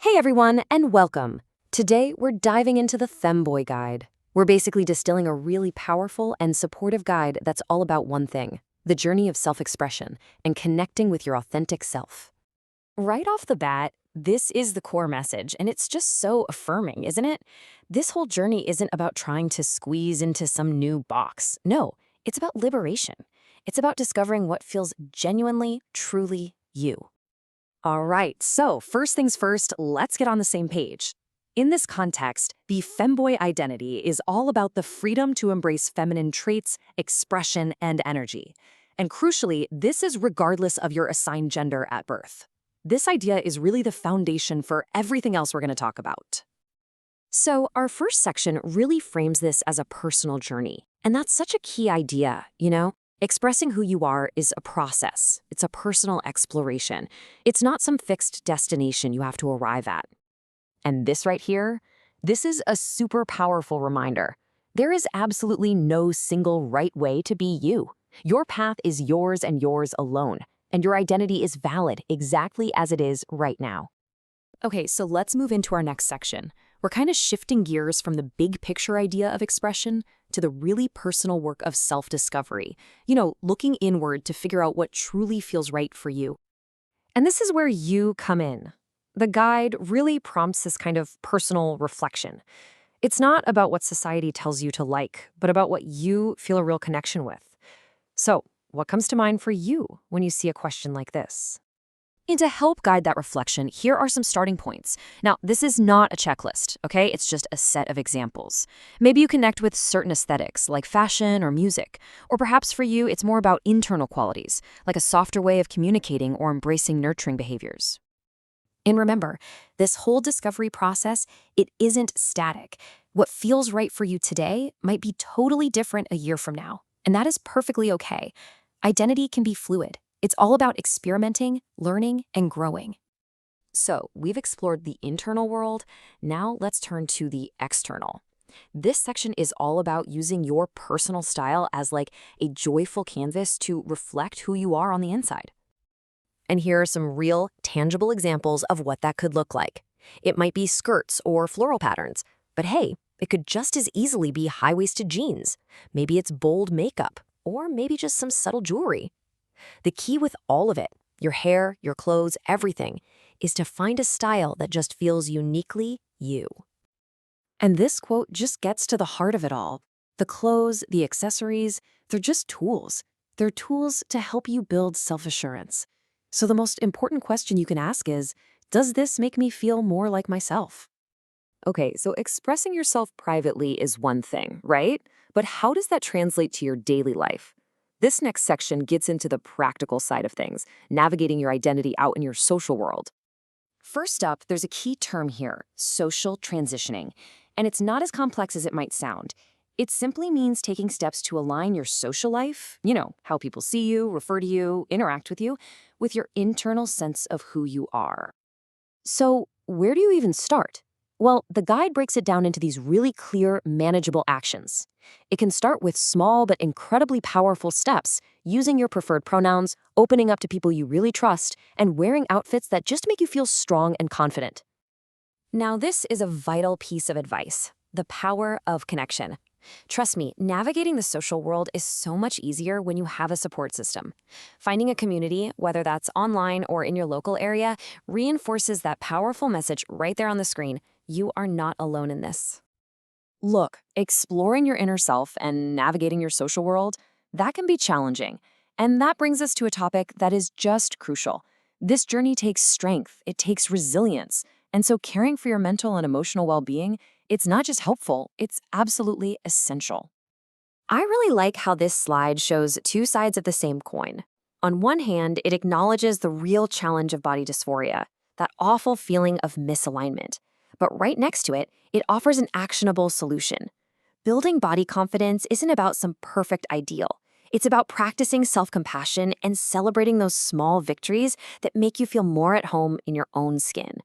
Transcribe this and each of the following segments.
Hey everyone, and welcome. Today, we're diving into the Femboy Guide. We're basically distilling a really powerful and supportive guide that's all about one thing, the journey of self-expression and connecting with your authentic self. Right off the bat, this is the core message, and it's just so affirming, isn't it? This whole journey isn't about trying to squeeze into some new box. No, it's about liberation. It's about discovering what feels genuinely, truly you. All right, so first things first, let's get on the same page. In this context, the femboy identity is all about the freedom to embrace feminine traits, expression, and energy. And crucially, this is regardless of your assigned gender at birth. This idea is really the foundation for everything else we're going to talk about. So our first section really frames this as a personal journey. And that's such a key idea, you know? Expressing who you are is a process. It's a personal exploration. It's not some fixed destination you have to arrive at. And this right here, this is a super powerful reminder. There is absolutely no single right way to be you. Your path is yours and yours alone, and your identity is valid exactly as it is right now. Okay, so let's move into our next section. We're kind of shifting gears from the big picture idea of expression to the really personal work of self-discovery. Looking inward to figure out what truly feels right for you. And this is where you come in. The guide really prompts this kind of personal reflection. It's not about what society tells you to like, but about what you feel a real connection with. So, what comes to mind for you when you see a question like this? And to help guide that reflection, here are some starting points. Now, this is not a checklist, okay? It's just a set of examples. Maybe you connect with certain aesthetics, like fashion or music. Or perhaps for you, it's more about internal qualities, like a softer way of communicating or embracing nurturing behaviors. And remember, this whole discovery process, it isn't static. What feels right for you today might be totally different a year from now. And that is perfectly okay. Identity can be fluid. It's all about experimenting, learning, and growing. So, we've explored the internal world. Now let's turn to the external. This section is all about using your personal style as like a joyful canvas to reflect who you are on the inside. And here are some real, tangible examples of what that could look like. It might be skirts or floral patterns, but hey, it could just as easily be high-waisted jeans. Maybe it's bold makeup, or maybe just some subtle jewelry. The key with all of it, your hair, your clothes, everything, is to find a style that just feels uniquely you. And this quote just gets to the heart of it all. The clothes, the accessories, they're just tools. They're tools to help you build self-assurance. So the most important question you can ask is, does this make me feel more like myself? Okay, so expressing yourself privately is one thing, right? But how does that translate to your daily life? This next section gets into the practical side of things, navigating your identity out in your social world. First up, there's a key term here, social transitioning. And it's not as complex as it might sound. It simply means taking steps to align your social life, how people see you, refer to you, interact with your internal sense of who you are. So, where do you even start? Well, the guide breaks it down into these really clear, manageable actions. It can start with small but incredibly powerful steps, using your preferred pronouns, opening up to people you really trust, and wearing outfits that just make you feel strong and confident. Now, this is a vital piece of advice, the power of connection. Trust me, navigating the social world is so much easier when you have a support system. Finding a community, whether that's online or in your local area, reinforces that powerful message right there on the screen. You are not alone in this. Look, exploring your inner self and navigating your social world, that can be challenging. And that brings us to a topic that is just crucial. This journey takes strength, it takes resilience. And so caring for your mental and emotional well-being, it's not just helpful, it's absolutely essential. I really like how this slide shows two sides of the same coin. On one hand, it acknowledges the real challenge of body dysphoria, that awful feeling of misalignment. But right next to it, it offers an actionable solution. Building body confidence isn't about some perfect ideal. It's about practicing self-compassion and celebrating those small victories that make you feel more at home in your own skin.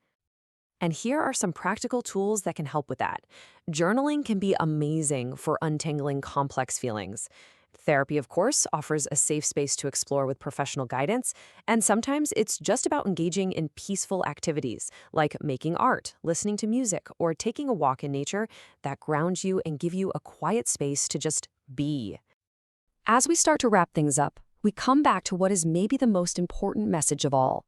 And here are some practical tools that can help with that. Journaling can be amazing for untangling complex feelings. Therapy, of course, offers a safe space to explore with professional guidance, and sometimes it's just about engaging in peaceful activities like making art, listening to music, or taking a walk in nature that ground you and give you a quiet space to just be. As we start to wrap things up, we come back to what is maybe the most important message of all.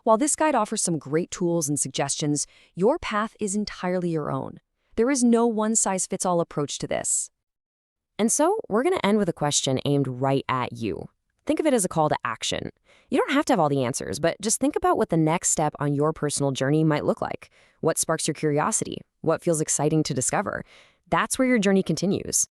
While this guide offers some great tools and suggestions, your path is entirely your own. There is no one-size-fits-all approach to this. And so, we're going to end with a question aimed right at you. Think of it as a call to action. You don't have to have all the answers, but just think about what the next step on your personal journey might look like. What sparks your curiosity? What feels exciting to discover? That's where your journey continues.